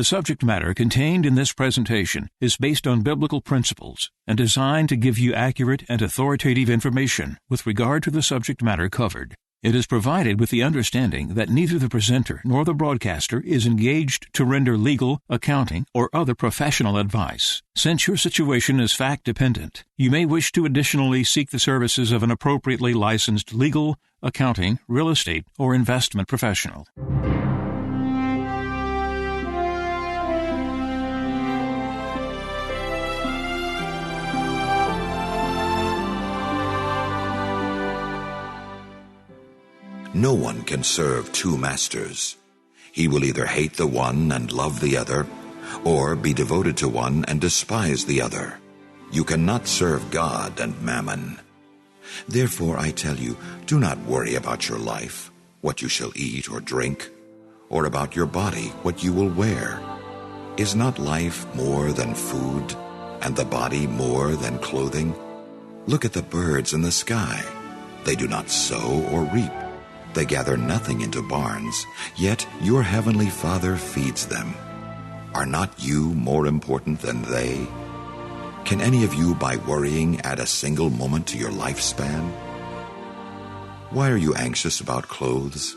The subject matter contained in this presentation is based on biblical principles and designed to give you accurate and authoritative information with regard to the subject matter covered. It is provided with the understanding that neither the presenter nor the broadcaster is engaged to render legal, accounting, or other professional advice. Since your situation is fact-dependent, you may wish to additionally seek the services of an appropriately licensed legal, accounting, real estate, or investment professional. No one can serve two masters. He will either hate the one and love the other, or be devoted to one and despise the other. You cannot serve God and mammon. Therefore, I tell you, do not worry about your life, what you shall eat or drink, or about your body, what you will wear. Is not life more than food, and the body more than clothing? Look at the birds in the sky. They do not sow or reap. They gather nothing into barns, yet your heavenly Father feeds them. Are not you more important than they? Can any of you, by worrying, add a single moment to your lifespan? Why are you anxious about clothes?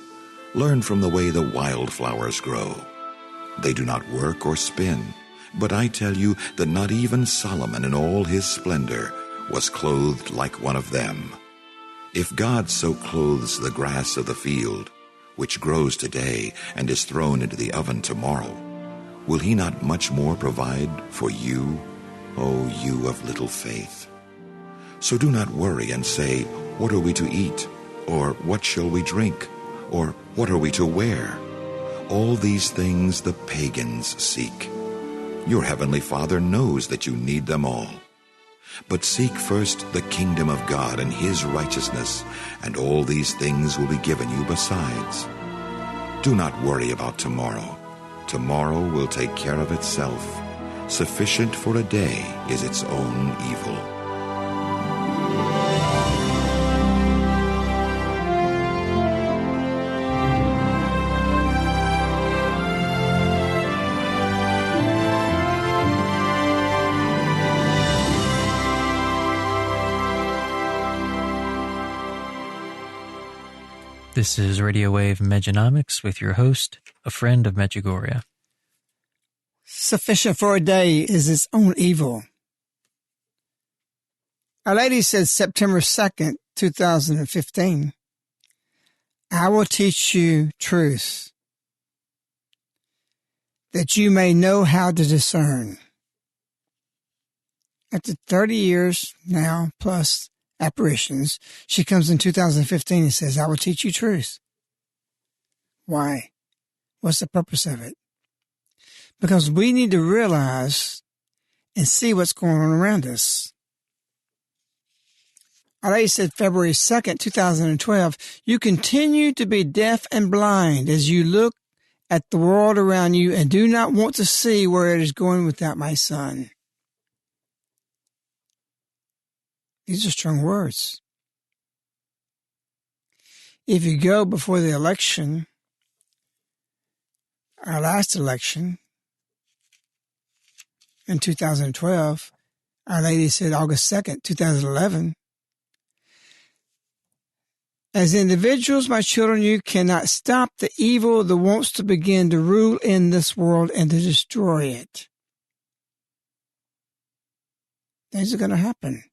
Learn from the way the wildflowers grow. They do not work or spin, but I tell you that not even Solomon in all his splendor was clothed like one of them. If God so clothes the grass of the field, which grows today and is thrown into the oven tomorrow, will he not much more provide for you, O you of little faith? So do not worry and say, what are we to eat? Or what shall we drink? Or what are we to wear? All these things the pagans seek. Your heavenly Father knows that you need them all. But seek first the kingdom of God and his righteousness, and all these things will be given you besides. Do not worry about tomorrow. Tomorrow will take care of itself. Sufficient for a day is its own evil. This is Radio Wave Mejanomics with your host, a friend of Medjugorje. Sufficient for a day is its own evil. Our Lady said September 2nd, 2015, I will teach you truth, that you may know how to discern. After 30 years now, plus Apparitions, she comes in 2015 and says, I will teach you truth. Why? What's the purpose of it? Because we need to realize and see what's going on around us. Our Lady said February 2nd, 2012, you continue to be deaf and blind as you look at the world around you and do not want to see where it is going without my son. These are strong words. If you go before the election, our last election in 2012, Our Lady said August 2nd, 2011, as individuals, my children, you cannot stop the evil that wants to begin to rule in this world and to destroy it. Things are going to happen.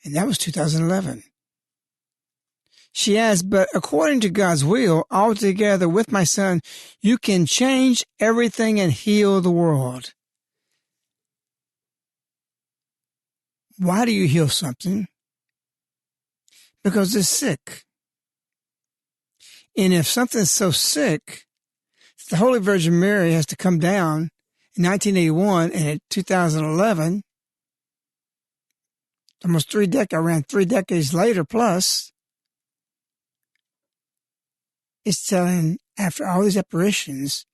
And that was 2011. She adds, but according to God's will, altogether with my son, you can change everything and heal the world. Why do you heal something? Because it's sick. And if something's so sick, the Holy Virgin Mary has to come down in 1981 and in 2011, almost around 3 decades later plus, it's telling, after all these apparitions,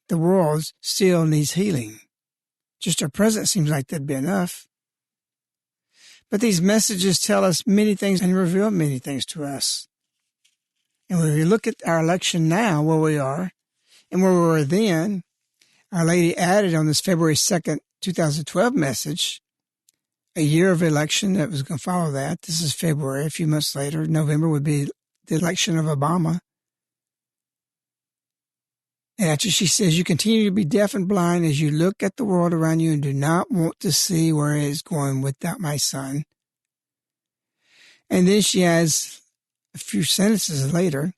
the world still needs healing. Just our presence seems like that'd be enough. But these messages tell us many things and reveal many things to us. And when we look at our election now, where we are, and where we were then, Our Lady added on this February 2nd, 2012 message, a year of election that was going to follow that. This is February. A few months later, November would be the election of Obama. And after she says, you continue to be deaf and blind as you look at the world around you and do not want to see where it is going without my son. And then she adds a few sentences later,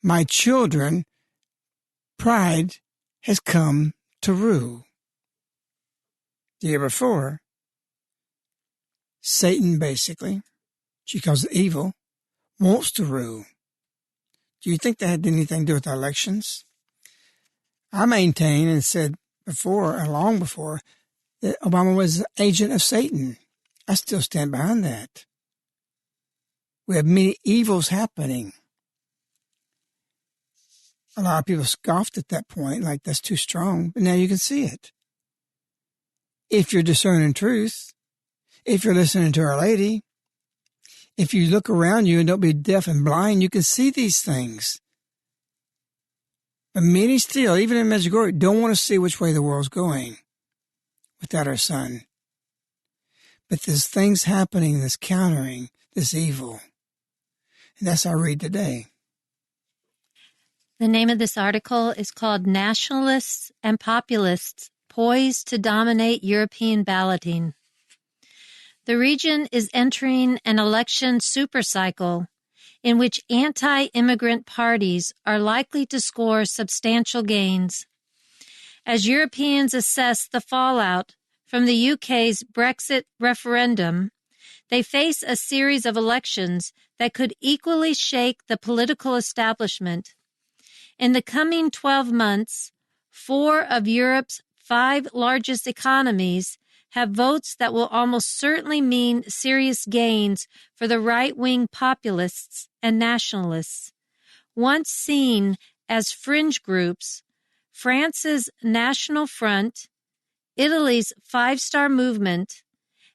my children, pride has come to rule. The year before, Satan, basically, she calls it evil, wants to rule. Do you think that had anything to do with our elections? I maintain and said before, and long before, that Obama was an agent of Satan. I still stand behind that. We have many evils happening. A lot of people scoffed at that point, like that's too strong, but now you can see it. If you're discerning truth, if you're listening to Our Lady, if you look around you and don't be deaf and blind, you can see these things. But many still, even in Medjugorje, don't want to see which way the world's going without our son. But there's things happening that's countering this evil. And that's our read today. The name of this article is called Nationalists and Populists Poised to Dominate European Balloting. The region is entering an election supercycle in which anti-immigrant parties are likely to score substantial gains. As Europeans assess the fallout from the UK's Brexit referendum, they face a series of elections that could equally shake the political establishment. In the coming 12 months, 4 of Europe's 5 largest economies have votes that will almost certainly mean serious gains for the right-wing populists and nationalists. Once seen as fringe groups, France's National Front, Italy's Five-Star Movement,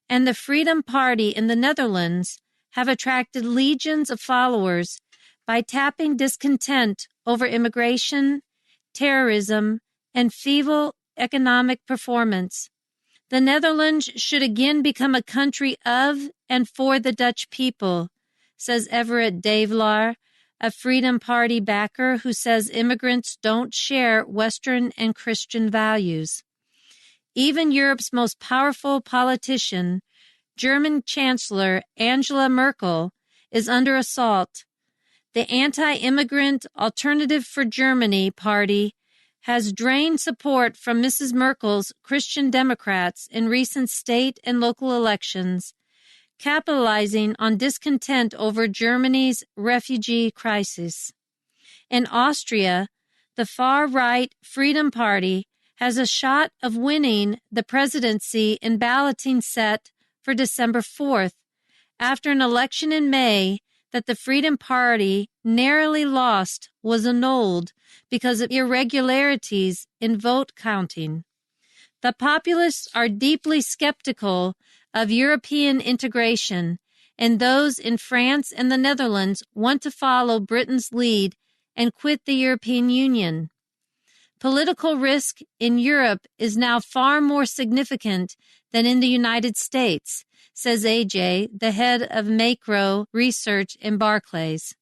and the Freedom Party in the Netherlands have attracted legions of followers by tapping discontent over immigration, terrorism, and feeble economic performance. The Netherlands should again become a country of and for the Dutch people, says Everett Davelaar, a Freedom Party backer who says immigrants don't share Western and Christian values. Even Europe's most powerful politician, German Chancellor Angela Merkel, is under assault. The anti-immigrant Alternative for Germany party has drained support from Mrs. Merkel's Christian Democrats in recent state and local elections, capitalizing on discontent over Germany's refugee crisis. In Austria, the far-right Freedom Party has a shot of winning the presidency in balloting set for December 4th, after an election in May that the Freedom Party narrowly lost was annulled because of irregularities in vote counting. The populists are deeply skeptical of European integration, and those in France and the Netherlands want to follow Britain's lead and quit the European Union. Political risk in Europe is now far more significant than in the United States, says AJ, the head of macro research in Barclays.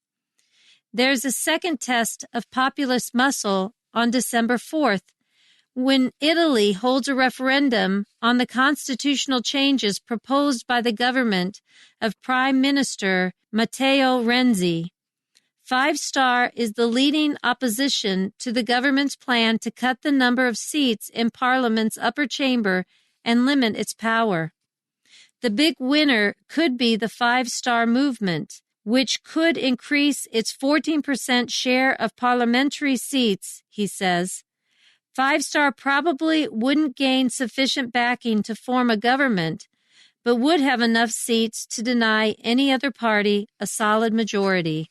There's a second test of populist muscle on December 4th, when Italy holds a referendum on the constitutional changes proposed by the government of Prime Minister Matteo Renzi. Five Star is the leading opposition to the government's plan to cut the number of seats in Parliament's upper chamber and limit its power. The big winner could be the Five Star movement, which could increase its 14% share of parliamentary seats, he says. Five Star probably wouldn't gain sufficient backing to form a government, but would have enough seats to deny any other party a solid majority.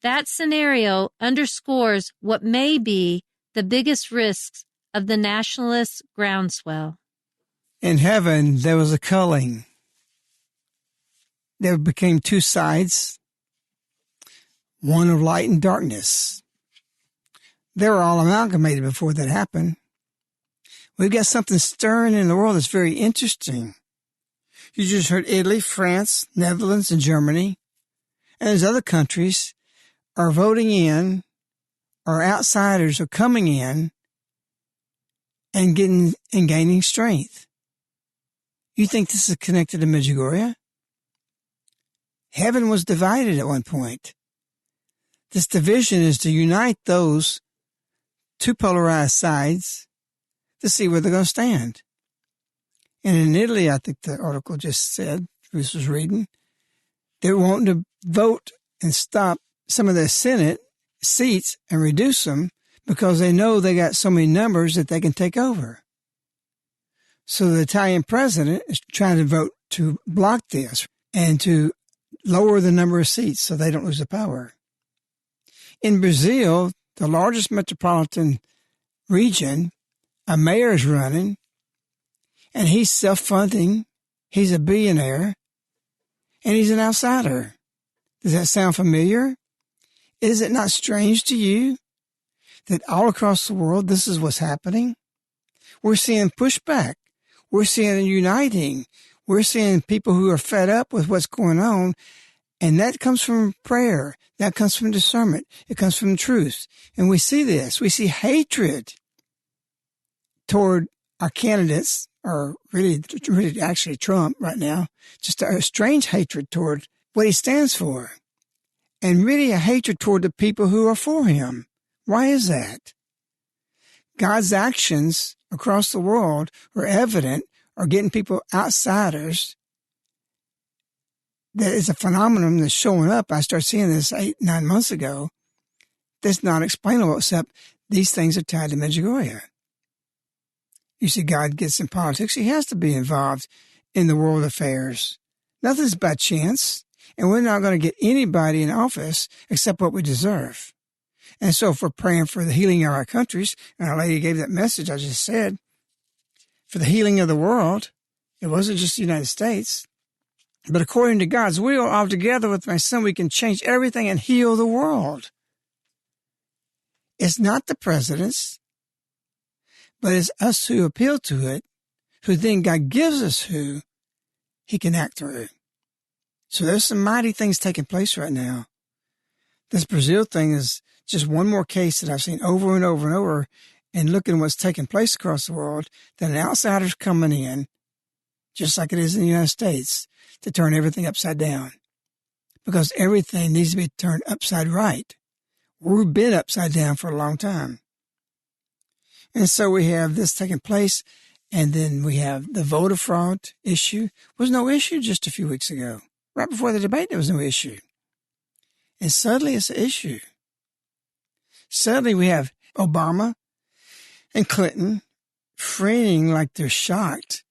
That scenario underscores what may be the biggest risks of the nationalist groundswell. In heaven, there was a culling. There became 2 sides, one of light and darkness. They were all amalgamated before that happened. We've got something stirring in the world that's very interesting. You just heard Italy, France, Netherlands, and Germany, and there's other countries are voting in, or outsiders are coming in and gaining strength. You think this is connected to Medjugorje? Heaven was divided at one point. This division is to unite those two polarized sides to see where they're going to stand. And in Italy, I think the article just said, Bruce was reading, they're wanting to vote and stop some of their Senate seats and reduce them because they know they got so many numbers that they can take over. So the Italian president is trying to vote to block this and to lower the number of seats so they don't lose the power. In Brazil, the largest metropolitan region, a mayor is running, and he's self-funding. He's a billionaire, and he's an outsider. Does that sound familiar? Is it not strange to you that all across the world this is what's happening? We're seeing pushback. We're seeing uniting. We're seeing people who are fed up with what's going on, and that comes from prayer. That comes from discernment. It comes from truth. And we see this. We see hatred toward our candidates, or really actually Trump right now, just a strange hatred toward what he stands for, and really a hatred toward the people who are for him. Why is that? God's actions across the world are evident, are getting people outsiders. That is a phenomenon that's showing up. I started seeing this 8-9 months ago. That's not explainable, except these things are tied to Medjugorje. You see, God gets in politics. He has to be involved in the world affairs. Nothing's by chance, and we're not going to get anybody in office except what we deserve. And so if we're praying for the healing of our countries, and Our Lady gave that message I just said, for the healing of the world, it wasn't just the United States, but according to God's will, all together with my Son, we can change everything and heal the world. It's not the presidents, but it's us who appeal to it, who then God gives us who he can act through. So there's some mighty things taking place right now. This Brazil thing is just one more case that I've seen over and over and over, and looking what's taking place across the world, that an outsider's coming in, just like it is in the United States, to turn everything upside down. Because everything needs to be turned upside right. We've been upside down for a long time. And so we have this taking place, and then we have the voter fraud issue. Was no issue just a few weeks ago. Right before the debate, there was no issue. And suddenly it's an issue. Suddenly we have Obama and Clinton framing like they're shocked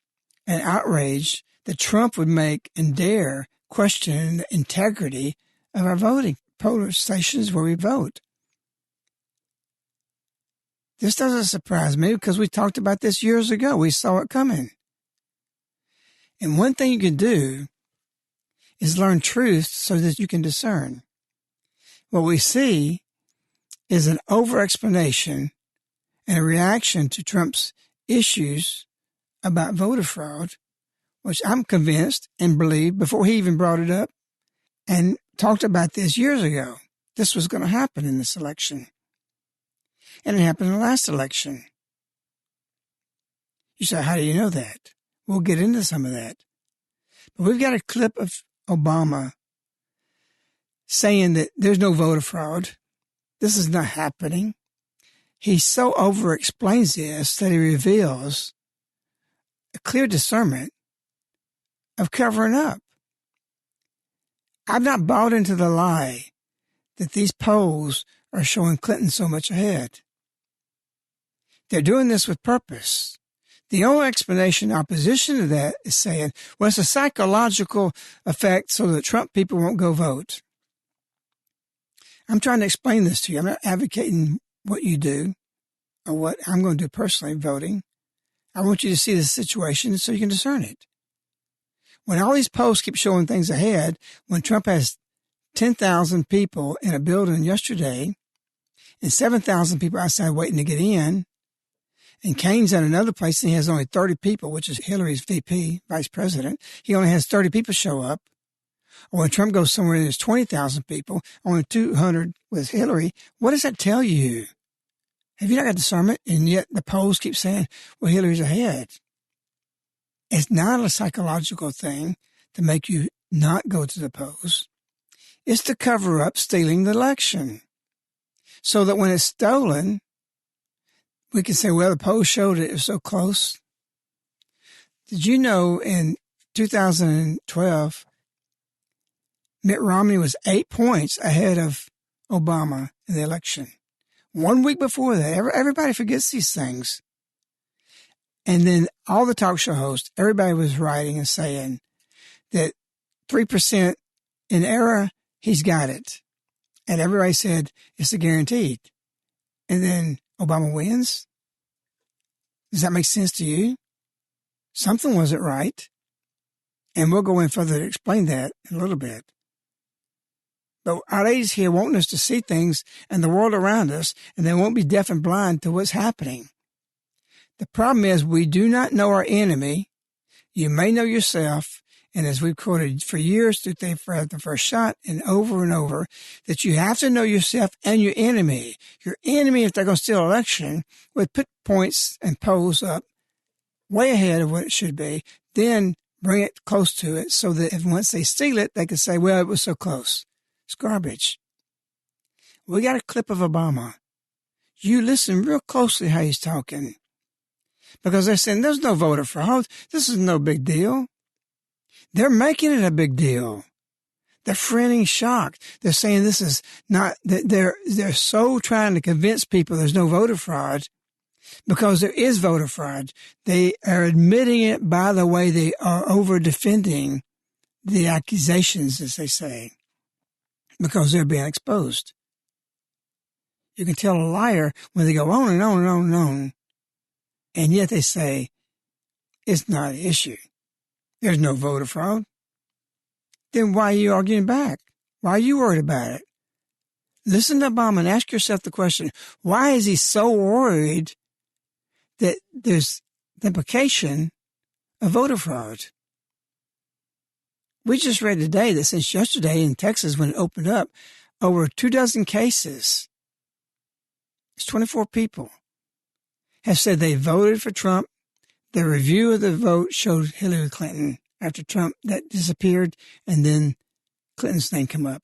and outraged that Trump would make and dare question the integrity of our voting polling stations where we vote. This doesn't surprise me because we talked about this years ago. We saw it coming. And one thing you can do is learn truth so that you can discern. What we see is an over-explanation and a reaction to Trump's issues about voter fraud, which I'm convinced and believe before he even brought it up and talked about this years ago. This was going to happen in this election. And it happened in the last election. You say, how do you know that? We'll get into some of that. But we've got a clip of Obama saying that there's no voter fraud. This is not happening. He so over-explains this that he reveals a clear discernment of covering up. I've not bought into the lie that these polls are showing Clinton so much ahead. They're doing this with purpose. The only explanation in opposition to that is saying, well, it's a psychological effect so that Trump people won't go vote. I'm trying to explain this to you. I'm not advocating what you do or what I'm going to do personally, voting. I want you to see the situation so you can discern it. When all these polls keep showing things ahead, when Trump has 10,000 people in a building yesterday and 7,000 people outside waiting to get in, And Kane's at another place, and he has only 30 people, which is Hillary's VP, vice president. He only has 30 people show up. Or when Trump goes somewhere and there's 20,000 people, only 200 with Hillary. What does that tell you? Have you not got discernment? And yet the polls keep saying, well, Hillary's ahead. It's not a psychological thing to make you not go to the polls. It's to cover up stealing the election. So that when it's stolen, we can say, well, the polls showed it was so close. Did you know in 2012, Mitt Romney was 8 points ahead of Obama in the election? 1 week before that, everybody forgets these things. And then all the talk show hosts, everybody was writing and saying that 3% in error, he's got it. And everybody said it's a guaranteed. And then Obama wins? Does that make sense to you? Something wasn't right. And we'll go in further to explain that in a little bit. But our ladies here wanting us to see things and the world around us, and they won't be deaf and blind to what's happening. The problem is we do not know our enemy. You may know yourself. And as we've quoted for years through the first shot and over, that you have to know yourself and your enemy. Your enemy, if they're going to steal an election, would put points and polls up way ahead of what it should be, then bring it close to it so that if once they steal it, they can say, well, it was so close. It's garbage. We got a clip of Obama. You listen real closely how he's talking. Because they're saying there's no voter fraud. This is no big deal. They're making it a big deal. They're fretting shocked. They're saying this is not, they're so trying to convince people there's no voter fraud because there is voter fraud. They are admitting it by the way they are over defending the accusations, as they say, because they're being exposed. You can tell a liar when they go on and on and on and on, and yet they say it's not an issue. There's no voter fraud. Then why are you arguing back? Why are you worried about it? Listen to Obama and ask yourself the question, why is he so worried that there's the implication of voter fraud? We just read today that since yesterday in Texas, when it opened up, over 24 cases, it's 24 people, have said they voted for Trump. The review of the vote showed Hillary Clinton after Trump, that disappeared, and then Clinton's name came up.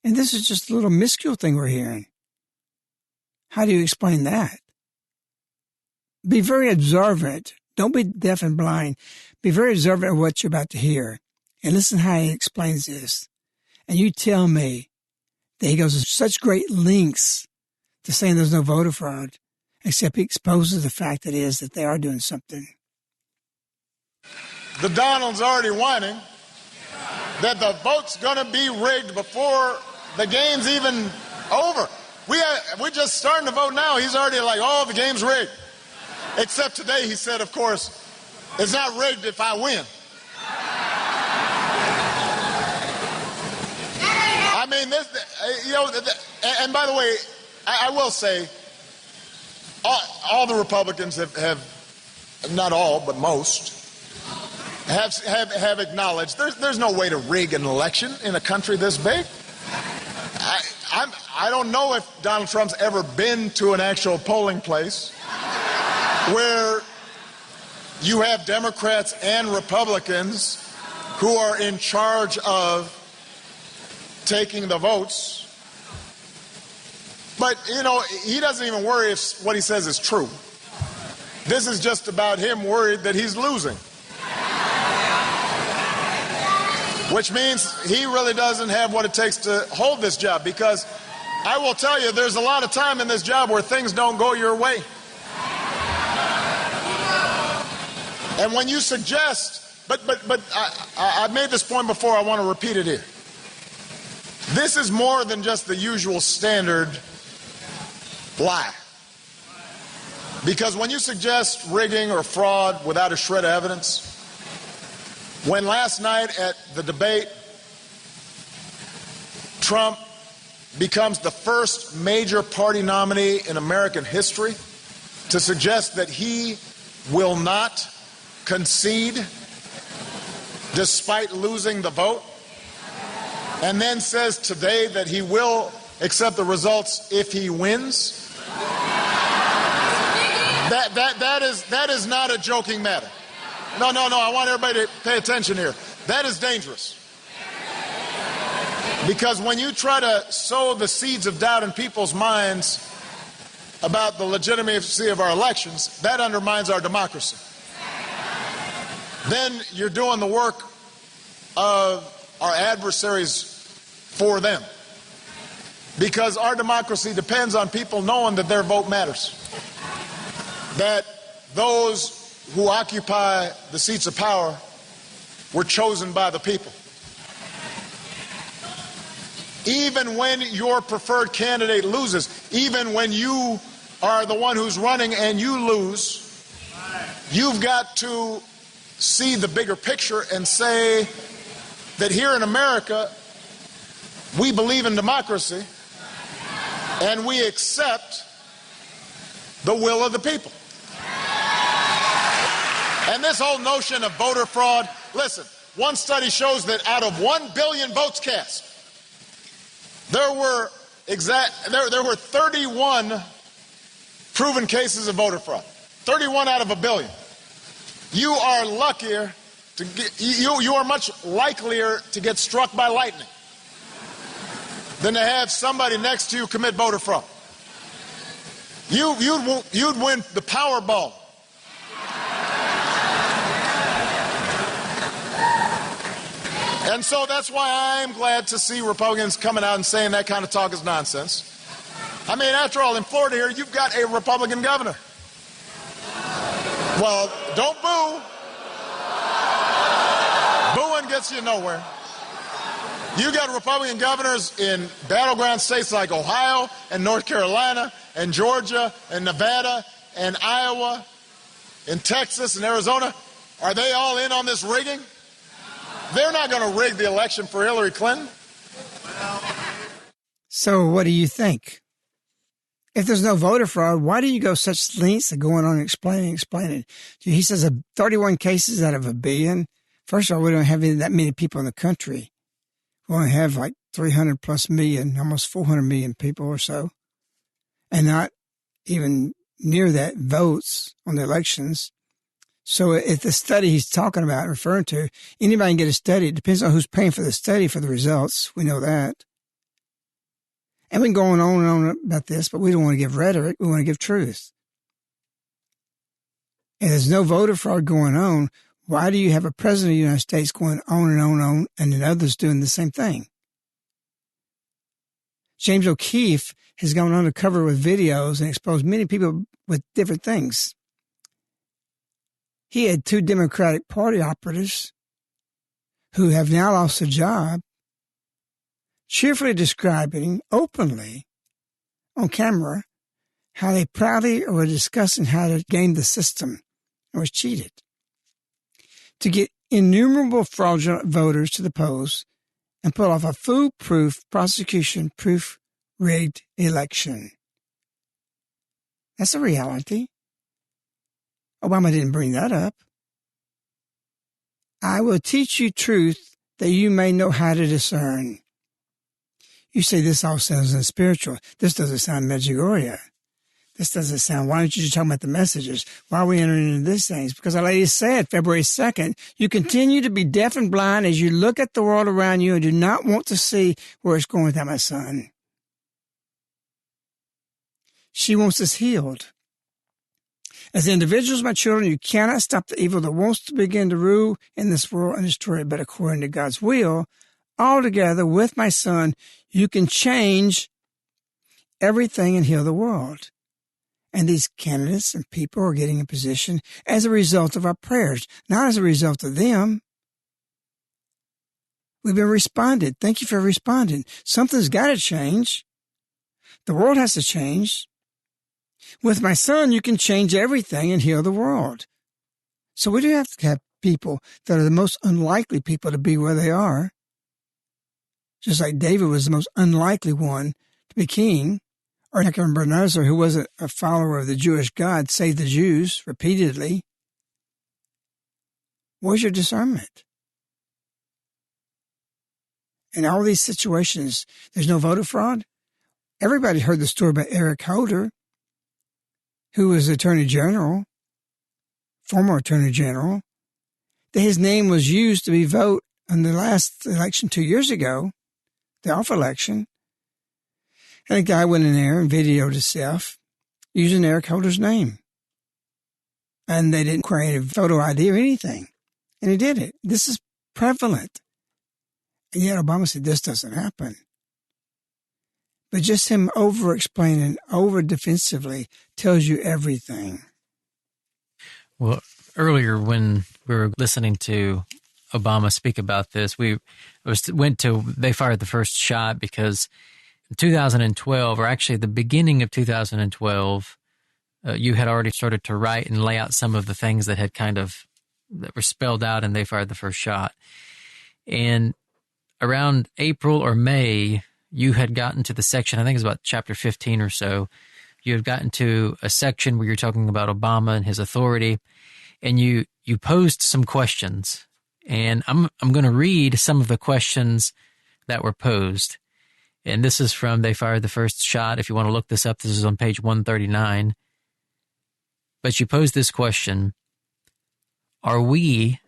And this is just a little minuscule thing we're hearing. How do you explain that? Be very observant. Don't be deaf and blind. Be very observant of what you're about to hear. And listen how he explains this. And you tell me that he goes to such great lengths to saying there's no voter fraud, except he exposes the fact that is that they are doing something. The Donald's already whining that the vote's going to be rigged before the game's even over. We're just starting to vote now. He's already like, oh, the game's rigged. Except today he said, of course, it's not rigged if I win. I mean, and by the way, I will say, all the Republicans have, not all, but most, have acknowledged there's no way to rig an election in a country this big. I don't know if Donald Trump's ever been to an actual polling place where you have Democrats and Republicans who are in charge of taking the votes. But, he doesn't even worry if what he says is true. This is just about him worried that he's losing. Which means he really doesn't have what it takes to hold this job, because I will tell you, there's a lot of time in this job where things don't go your way. And when you suggest, but I've made this point before, I want to repeat it here. This is more than just the usual standard lie. Because when you suggest rigging or fraud without a shred of evidence, when last night at the debate, Trump becomes the first major party nominee in American history to suggest that he will not concede despite losing the vote, and then says today that he will accept the results if he wins? That is not a joking matter. No, I want everybody to pay attention here. That is dangerous. Because when you try to sow the seeds of doubt in people's minds about the legitimacy of our elections, that undermines our democracy. Then you're doing the work of our adversaries for them. Because our democracy depends on people knowing that their vote matters. That those who occupy the seats of power were chosen by the people. Even when your preferred candidate loses, even when you are the one who's running and you lose, you've got to see the bigger picture and say that here in America, we believe in democracy and we accept the will of the people. And this whole notion of voter fraud, listen, one study shows that out of 1 billion votes cast, there were 31 proven cases of voter fraud. 31 out of a billion. You are luckier to get, you are much likelier to get struck by lightning than to have somebody next to you commit voter fraud. You'd win the Powerball. And so that's why I'm glad to see Republicans coming out and saying that kind of talk is nonsense. I mean, after all, in Florida here, you've got a Republican governor. Well, don't boo. Booing gets you nowhere. You got Republican governors in battleground states like Ohio and North Carolina and Georgia and Nevada and Iowa and Texas and Arizona. Are they all in on this rigging? They're not going to rig the election for Hillary Clinton. So what do you think? If there's no voter fraud, why do you go such lengths of going on and explaining? He says 31 cases out of a billion. First of all, we don't have that many people in the country. We only have like 300 plus million, almost 400 million people or so. And not even near that votes on the elections. So if the study he's talking about, referring to, anybody can get a study. It depends on who's paying for the study for the results. We know that. And we can go on and on about this, but we don't want to give rhetoric. We want to give truth. And there's no voter fraud going on. Why do you have a president of the United States going on and on, and then others doing the same thing? James O'Keefe has gone undercover with videos and exposed many people with different things. He had 2 Democratic Party operatives who have now lost their job, cheerfully describing openly on camera how they proudly were discussing how to game the system and was cheated to get innumerable fraudulent voters to the polls and pull off a foolproof prosecution, proof-rigged election. That's a reality. Obama didn't bring that up. I will teach you truth that you may know how to discern. You say this all sounds unspiritual. This doesn't sound Medjugorje. This doesn't sound, why don't you just talk about the messages? Why are we entering into these things? Because our lady said, February 2nd, you continue to be deaf and blind as you look at the world around you and do not want to see where it's going without my son. She wants us healed. As individuals, my children, you cannot stop the evil that wants to begin to rule in this world and destroy it, but according to God's will, altogether with my son, you can change everything and heal the world. And these candidates and people are getting in position as a result of our prayers, not as a result of them. We've been responded. Thank you for responding. Something's got to change. The world has to change. With my son, you can change everything and heal the world. So we do have to have people that are the most unlikely people to be where they are. Just like David was the most unlikely one to be king or Nebuchadnezzar, who wasn't a follower of the Jewish God, saved the Jews repeatedly. Where's your discernment? In all these situations, there's no voter fraud. Everybody heard the story about Eric Holder, who was Attorney General, former Attorney General, that his name was used to be vote in the last election 2 years ago, the off election. And a guy went in there and videoed himself using Eric Holder's name. And they didn't create a photo ID or anything. And he did it. This is prevalent. And yet Obama said this doesn't happen. But just him over-explaining, over-defensively tells you everything. Well, earlier when we were listening to Obama speak about this, they fired the first shot because in 2012, or actually the beginning of 2012, you had already started to write and lay out some of the things that had that were spelled out, and they fired the first shot. And around April or May, you had gotten to the section, I think it was about chapter 15 or so, you had gotten to a section where you're talking about Obama and his authority, and you posed some questions. And I'm going to read some of the questions that were posed. And this is from They Fired the First Shot. If you want to look this up, this is on page 139. But you posed this question: are we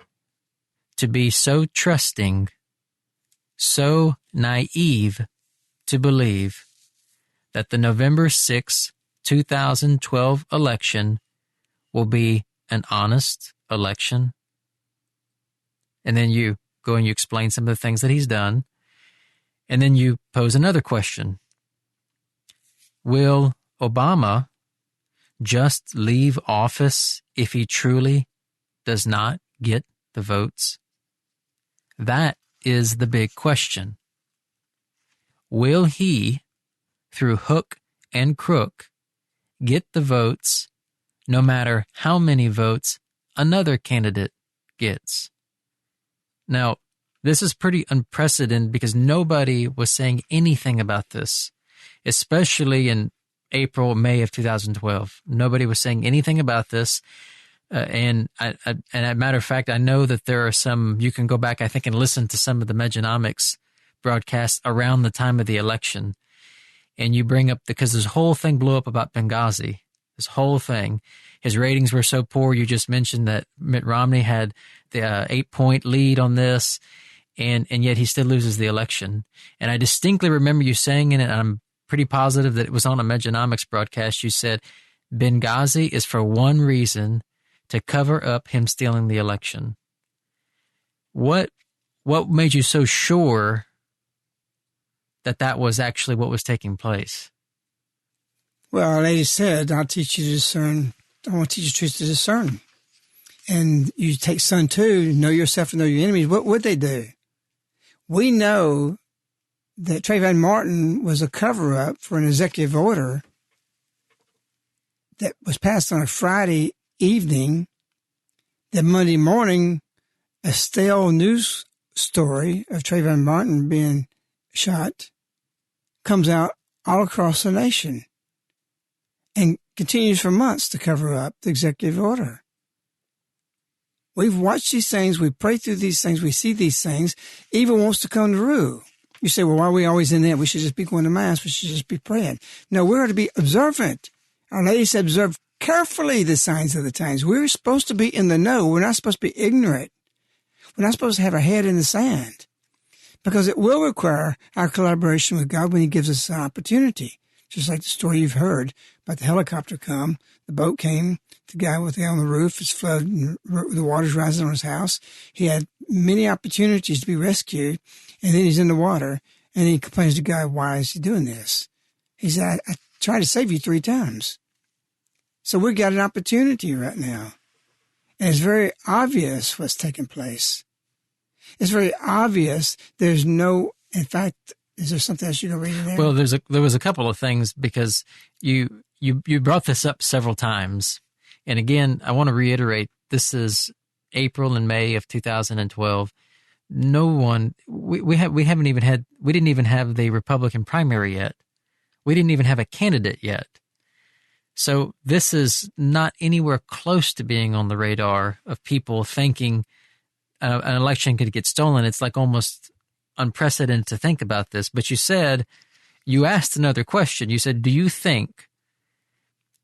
to be so trusting, so naive to believe that the November 6, 2012 election will be an honest election? And then you go and you explain some of the things that he's done. And then you pose another question. Will Obama just leave office if he truly does not get the votes? That is the big question. Will he, through hook and crook, get the votes no matter how many votes another candidate gets? Now, this is pretty unprecedented because nobody was saying anything about this, especially in April, May of 2012. Nobody was saying anything about this. And as a matter of fact, I know that there are some, you can go back, I think, and listen to some of the Medjunomics broadcasts around the time of the election. And you bring up, because this whole thing blew up about Benghazi, this whole thing. His ratings were so poor. You just mentioned that Mitt Romney had the 8-point lead on this, and yet he still loses the election. And I distinctly remember you saying in it, and I'm pretty positive that it was on a Medjunomics broadcast, you said, Benghazi is for one reason, to cover up him stealing the election. What made you so sure that that was actually what was taking place? Well, Our Lady said, I'll teach you to discern. I want to teach you truth to discern. And you take Son 2, know yourself and know your enemies. What would they do? We know that Trayvon Martin was a cover-up for an executive order that was passed on a Friday evening. That Monday morning, a stale news story of Trayvon Martin being shot comes out all across the nation and continues for months to cover up the executive order. We've watched these things. We pray through these things. We see these things. Evil wants to come to rule. You say, well, why are we always in that? We should just be going to Mass. We should just be praying. No, we're to be observant. Our Lady said, observe carefully the signs of the times. We're supposed to be in the know. We're not supposed to be ignorant. We're not supposed to have our head in the sand, because it will require our collaboration with God when He gives us an opportunity. Just like the story you've heard about the helicopter come, the boat came, the guy on the roof is flooded, and the water's rising on his house. He had many opportunities to be rescued, and then he's in the water, and he complains to God, why is he doing this? He said, I tried to save you 3 times. So we've got an opportunity right now. And it's very obvious what's taking place. It's very obvious. There's no, in fact, is there something else you can read in there? Well, there was a couple of things, because you brought this up several times. And again, I want to reiterate, this is April and May of 2012. We didn't even have the Republican primary yet. We didn't even have a candidate yet. So this is not anywhere close to being on the radar of people thinking an election could get stolen. It's like almost unprecedented to think about this. But you asked another question. You said, do you think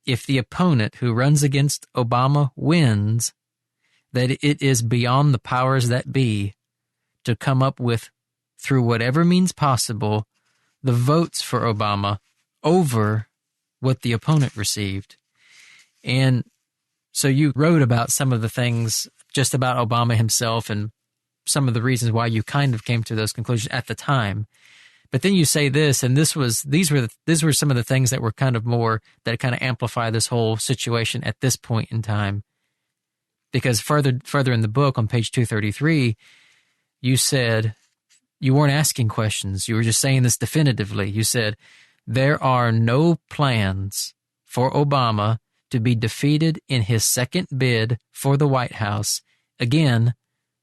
if the opponent who runs against Obama wins, that it is beyond the powers that be to come up with, through whatever means possible, the votes for Obama over what the opponent received? And so you wrote about some of the things just about Obama himself and some of the reasons why you kind of came to those conclusions at the time. But then you say this, and these were some of the things that were kind of more, that kind of amplify this whole situation at this point in time. Because further in the book, on page 233, you said you weren't asking questions. You were just saying this definitively. You said, there are no plans for Obama to be defeated in his second bid for the White House, again,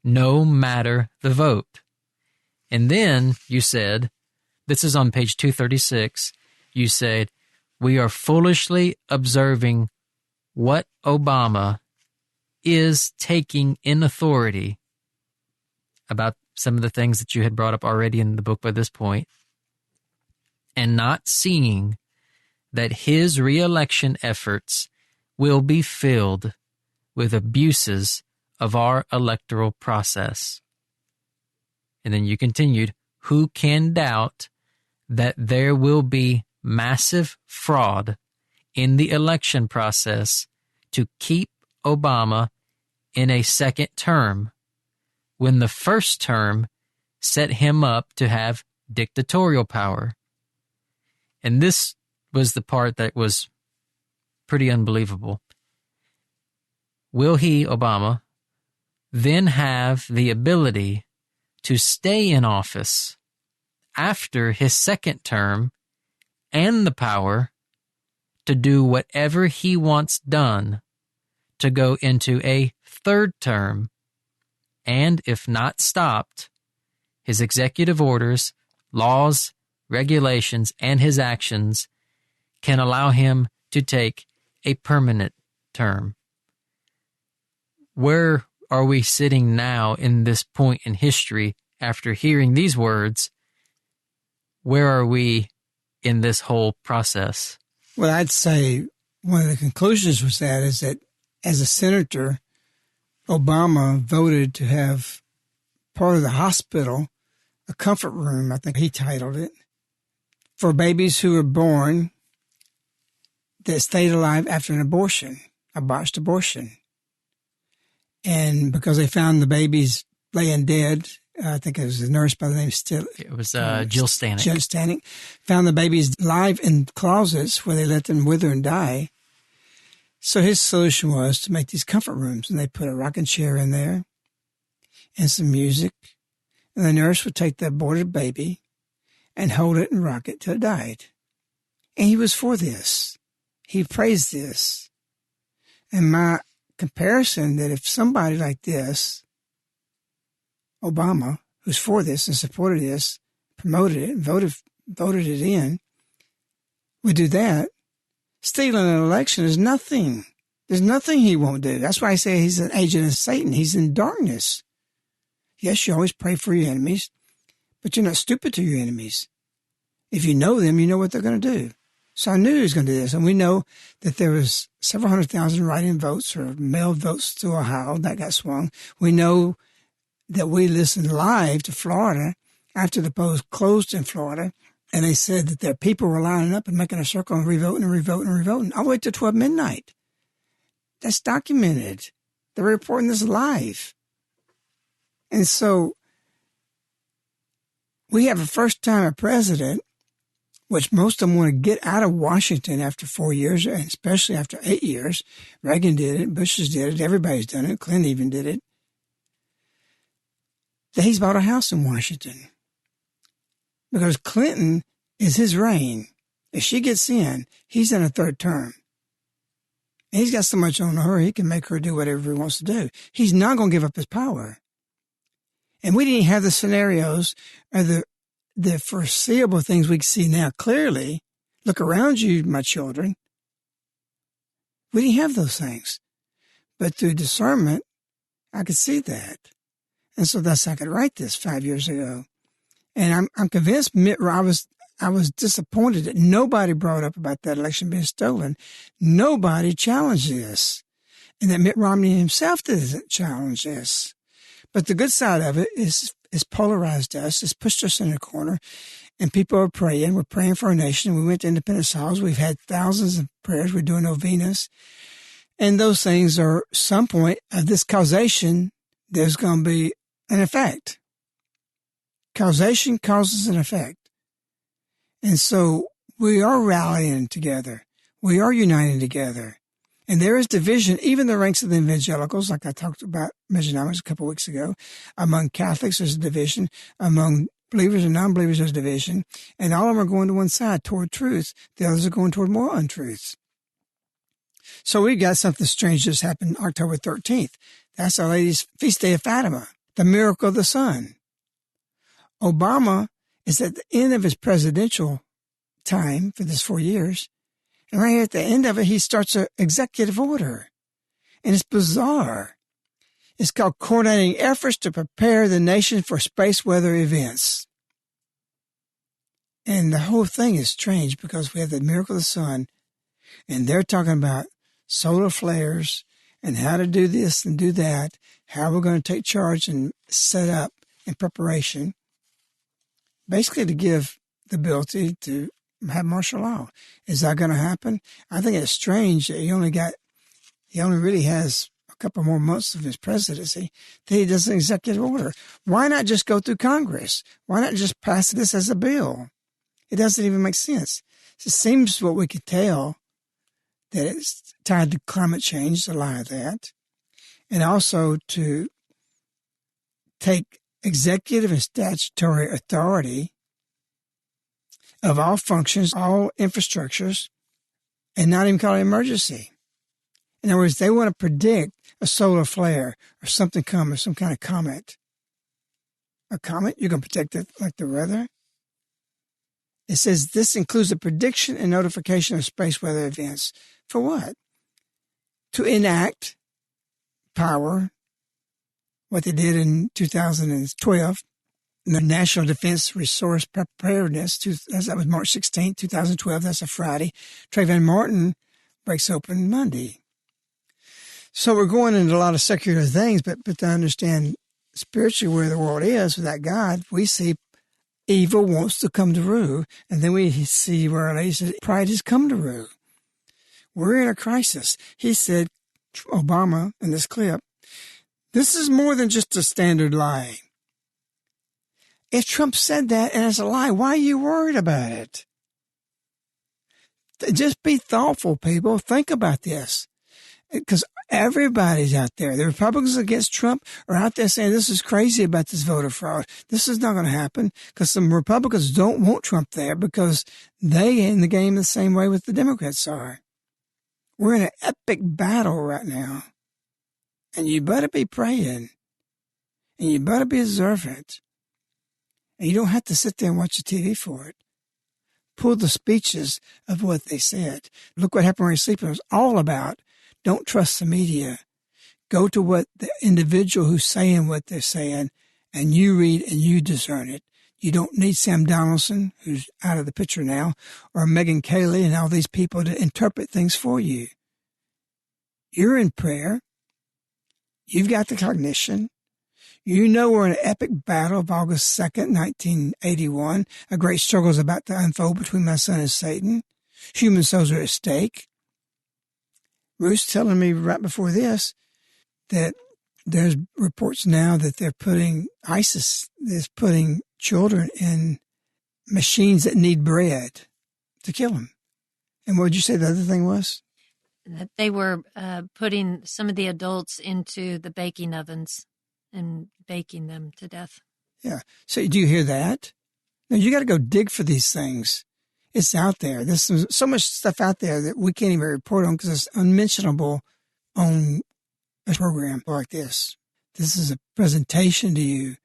no matter the vote. And then you said, this is on page 236, you said, we are foolishly observing what Obama is taking in authority, about some of the things that you had brought up already in the book by this point, and not seeing that his re-election efforts will be filled with abuses of our electoral process. And then you continued, who can doubt that there will be massive fraud in the election process to keep Obama in a second term, when the first term set him up to have dictatorial power? And this was the part that was pretty unbelievable. Will he, Obama, then have the ability to stay in office after his second term and the power to do whatever he wants done to go into a third term, and if not stopped, his executive orders, laws, regulations, and his actions can allow him to take a permanent term? Where are we sitting now in this point in history after hearing these words? Where are we in this whole process? Well, I'd say one of the conclusions was that is that as a senator, Obama voted to have part of the hospital, a comfort room, I think he titled it, for babies who were born that stayed alive after an abortion, a botched abortion. And because they found the babies laying dead, I think it was a nurse by the name Jill Stanek. Jill Stanek found the babies alive in closets where they let them wither and die. So his solution was to make these comfort rooms, and they put a rocking chair in there and some music, and the nurse would take the aborted baby and hold it and rock it till it died. And he was for this. He praised this. And my comparison that if somebody like this, Obama, who's for this and supported this, promoted it, and voted it in, would do that, stealing an election is nothing. There's nothing he won't do. That's why I say he's an agent of Satan. He's in darkness. Yes, you always pray for your enemies, but you're not stupid to your enemies. If you know them, you know what they're going to do. So I knew he was going to do this. And we know that there was several 100,000 write-in votes or mail votes to Ohio that got swung. We know that we listened live to Florida after the polls closed in Florida, and they said that their people were lining up and making a circle and revoting and revoting and revoting all the way to 12 midnight. That's documented. They're reporting this live. And so we have a first-time president, which most of them want to get out of Washington after 4 years, and especially after 8 years. Reagan did it. Bush's did it. Everybody's done it. Clinton even did it. That he's bought a house in Washington. Because Clinton is his reign. If she gets in, he's in a third term. And he's got so much on her, he can make her do whatever he wants to do. He's not going to give up his power. And we didn't have the scenarios or the foreseeable things we can see now clearly, Look around you, my children. We didn't have those things. But through discernment, I could see that. And so thus I could write this 5 years ago. And I'm convinced I was disappointed that nobody brought up about that election being stolen. Nobody challenged this. And that Mitt Romney himself doesn't challenge this. But the good side of it is polarized us. It's pushed us in a corner. And people are praying. We're praying for our nation. We went to Independence Halls. We've had thousands of prayers. We're doing novenas. And those things are some point of this causation, there's going to be an effect. Causation causes an effect. And so we are rallying together. We are uniting together. And there is division, even the ranks of the evangelicals, like I talked about Mesonomics a couple of weeks ago. Among Catholics, there's a division. Among believers and non-believers, there's division. And all of them are going to one side, toward truth. The others are going toward more untruths. So we got something strange just happened October 13th. That's Our Lady's Feast Day of Fatima, the miracle of the sun. Obama is at the end of his presidential time for this 4 years. And right at the end of it, he starts an executive order. And it's bizarre. It's called Coordinating Efforts to Prepare the Nation for Space Weather Events. And the whole thing is strange because we have the miracle of the sun, and they're talking about solar flares and how to do this and do that, how we're going to take charge and set up in preparation, basically to give the ability to have martial law. Is that going to happen? I think it's strange that he only really has a couple more months of his presidency that he does an executive order. Why not just go through Congress? Why not just pass this as a bill? It doesn't even make sense. It seems what we could tell that it's tied to climate change, a lot of that, and also to take executive and statutory authority of all functions, all infrastructures, and not even call it emergency. In other words, they want to predict a solar flare or something coming, some kind of comet. A comet? You're going to protect it like the weather? It says this includes the prediction and notification of space weather events. For what? To enact power, what they did in 2012, the National Defense Resource Preparedness, that was March 16, 2012. That's a Friday. Trayvon Martin breaks open Monday. So we're going into a lot of secular things, but to understand spiritually where the world is without God, we see evil wants to come to rule, and then we see where Our Lady says pride has come to rule. We're in a crisis. He said, Obama, in this clip, this is more than just a standard lie. If Trump said that and it's a lie, why are you worried about it? Just be thoughtful, people. Think about this. Because everybody's out there. The Republicans against Trump are out there saying this is crazy about this voter fraud. This is not going to happen because some Republicans don't want Trump there because they in the game the same way with the Democrats are. We're in an epic battle right now. And you better be praying. And you better be observant. And you don't have to sit there and watch the TV for it. Pull the speeches of what they said. Look what happened when you're sleeping. It was all about don't trust the media. Go to what the individual who's saying what they're saying, and you read and you discern it. You don't need Sam Donaldson, who's out of the picture now, or Megyn Kelly and all these people to interpret things for you. You're in prayer. You've got the cognition. You know we're in an epic battle of August 2nd, 1981. A great struggle is about to unfold between my son and Satan. Human souls are at stake. Ruth's telling me right before this that there's reports now that ISIS is putting children in machines that need bread to kill them. And what did you say the other thing was? That they were putting some of the adults into the baking ovens and baking them to death. Yeah. So do you hear that? No, you got to go dig for these things. It's out there. There's so much stuff out there that we can't even report on because it's unmentionable on a program like this. This is a presentation to you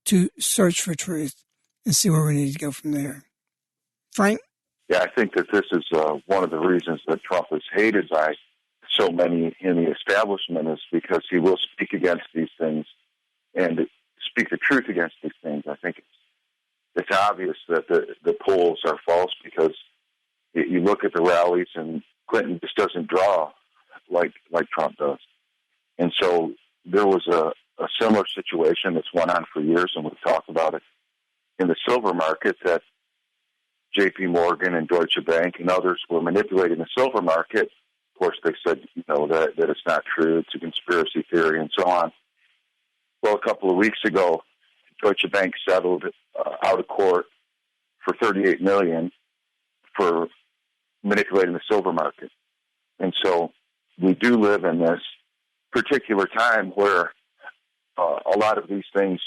to search for truth and see where we need to go from there. Frank, Yeah, I think that this is one of the reasons that Trump is hated by so many in the establishment, is because he will speak against these things and speak the truth against these things. I think it's obvious that the polls are false, because you look at the rallies and Clinton just doesn't draw like Trump does. And so there was a similar situation that's went on for years, and we've talked about it in the silver market, that J.P. Morgan and Deutsche Bank and others were manipulating the silver market. Of course, they said, that it's not true, it's a conspiracy theory, and so on. Well, a couple of weeks ago, Deutsche Bank settled out of court for $38 million for manipulating the silver market. And so we do live in this particular time where a lot of these things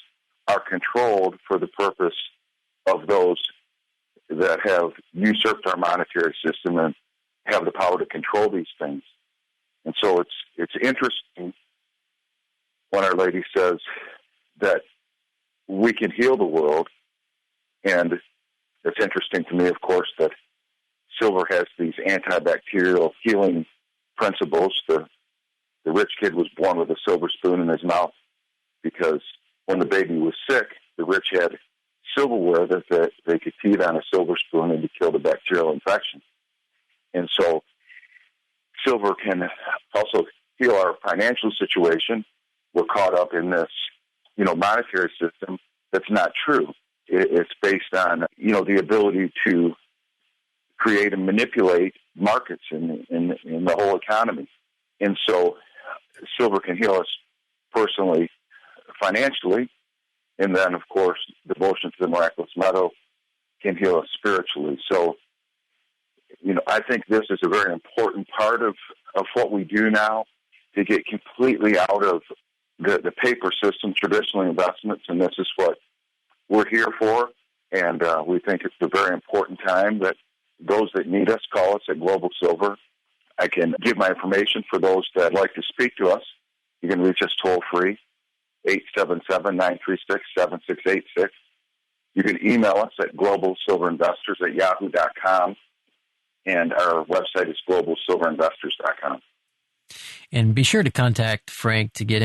are controlled for the purpose of those that have usurped our monetary system and have the power to control these things. And so it's interesting when Our Lady says that we can heal the world. And it's interesting to me, of course, that silver has these antibacterial healing principles. The rich kid was born with a silver spoon in his mouth because when the baby was sick, the rich had silverware that they could feed on a silver spoon and to kill the bacterial infection. And so silver can also heal our financial situation. We're caught up in this, monetary system that's not true. It's based on, the ability to create and manipulate markets in the whole economy. And so silver can heal us personally, financially, and then, of course, devotion to the miraculous metal can heal us spiritually. So, I think this is a very important part of what we do now, to get completely out of the paper system, traditional investments, and this is what we're here for. And we think it's a very important time that those that need us call us at Global Silver. I can give my information for those that like to speak to us. You can reach us toll-free, 877-936-7686. You can email us at globalsilverinvestors@yahoo.com, and our website is globalsilverinvestors.com. And be sure to contact Frank to get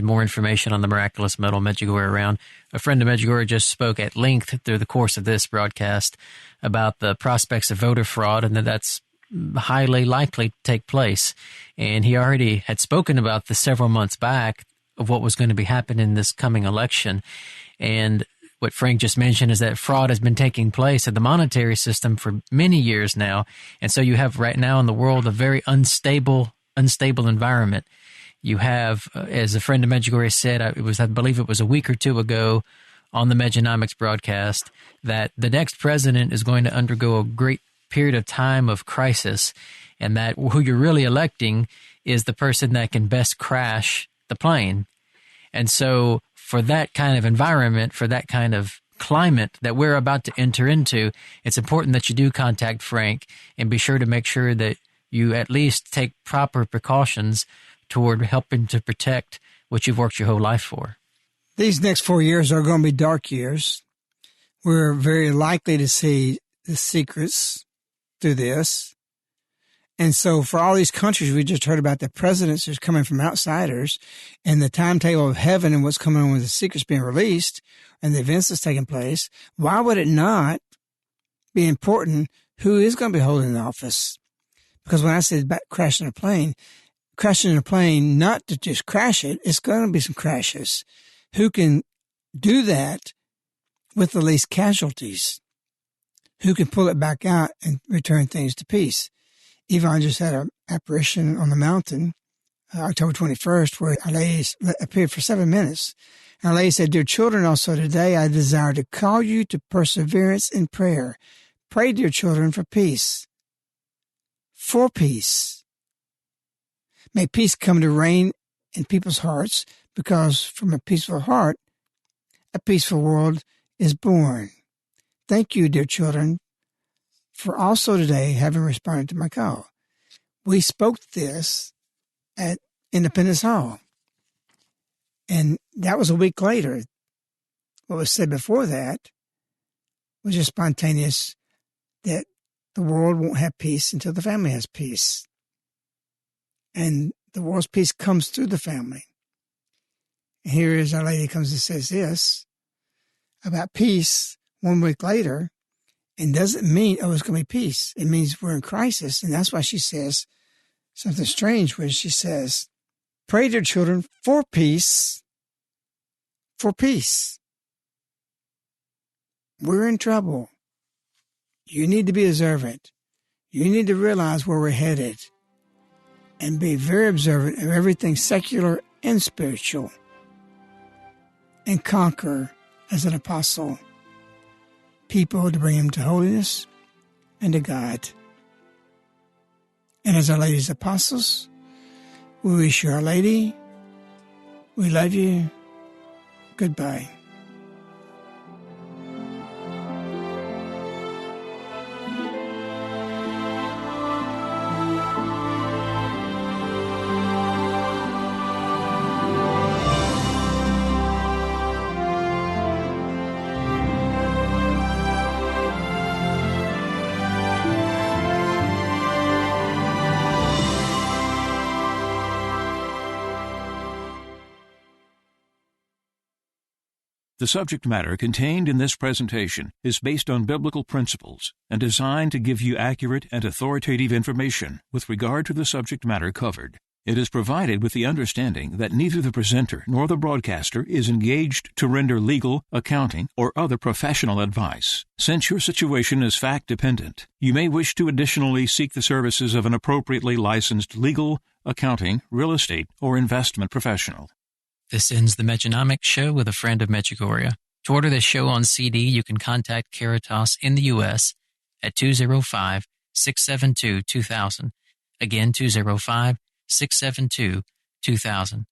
more information on the miraculous metal Medjugorje around. A friend of Medjugorje just spoke at length through the course of this broadcast about the prospects of voter fraud, and that's highly likely to take place. And he already had spoken about this several months back of what was going to be happening in this coming election. And what Frank just mentioned is that fraud has been taking place at the monetary system for many years now. And so you have right now in the world a very unstable environment. You have, as a friend of Medjugorje said, I believe it was a week or two ago on the Mejanomics broadcast, that the next president is going to undergo a great period of time of crisis, and that who you're really electing is the person that can best crash the plane. And so for that kind of environment, for that kind of climate that we're about to enter into, it's important that you do contact Frank and be sure to make sure that you at least take proper precautions toward helping to protect what you've worked your whole life for. These next 4 years are going to be dark years. We're very likely to see the secrets through this. And so for all these countries, we just heard about the presidents who's coming from outsiders and the timetable of heaven and what's coming on with the secrets being released and the events that's taking place. Why would it not be important who is going to be holding the office? Because when I said about crashing a plane, not to just crash it, it's going to be some crashes. Who can do that with the least casualties? Who can pull it back out and return things to peace? Yvonne just had an apparition on the mountain, October 21st, where Our Lady appeared for 7 minutes. And Our Lady said, "Dear children, also today I desire to call you to perseverance in prayer. Pray, dear children, for peace. For peace. May peace come to reign in people's hearts, because from a peaceful heart, a peaceful world is born. Thank you, dear children, for also today having responded to my call." We spoke this at Independence Hall, and that was a week later. What was said before that was just spontaneous, that the world won't have peace until the family has peace. And the world's peace comes through the family. And here is Our Lady comes and says this about peace 1 week later, and doesn't mean, oh, it's going to be peace. It means we're in crisis. And that's why she says something strange, where she says, pray, dear children, for peace, for peace. We're in trouble. You need to be observant. You need to realize where we're headed and be very observant of everything secular and spiritual, and conquer as an apostle people to bring them to holiness and to God. And as Our Lady's apostles, we wish you, Our Lady, we love you. Goodbye. The subject matter contained in this presentation is based on biblical principles and designed to give you accurate and authoritative information with regard to the subject matter covered. It is provided with the understanding that neither the presenter nor the broadcaster is engaged to render legal, accounting, or other professional advice. Since your situation is fact-dependent, you may wish to additionally seek the services of an appropriately licensed legal, accounting, real estate, or investment professional. This ends the Medjonomics Show with a Friend of Medjugorje. To order this show on CD, you can contact Caritas in the U.S. at 205-672-2000. Again, 205-672-2000.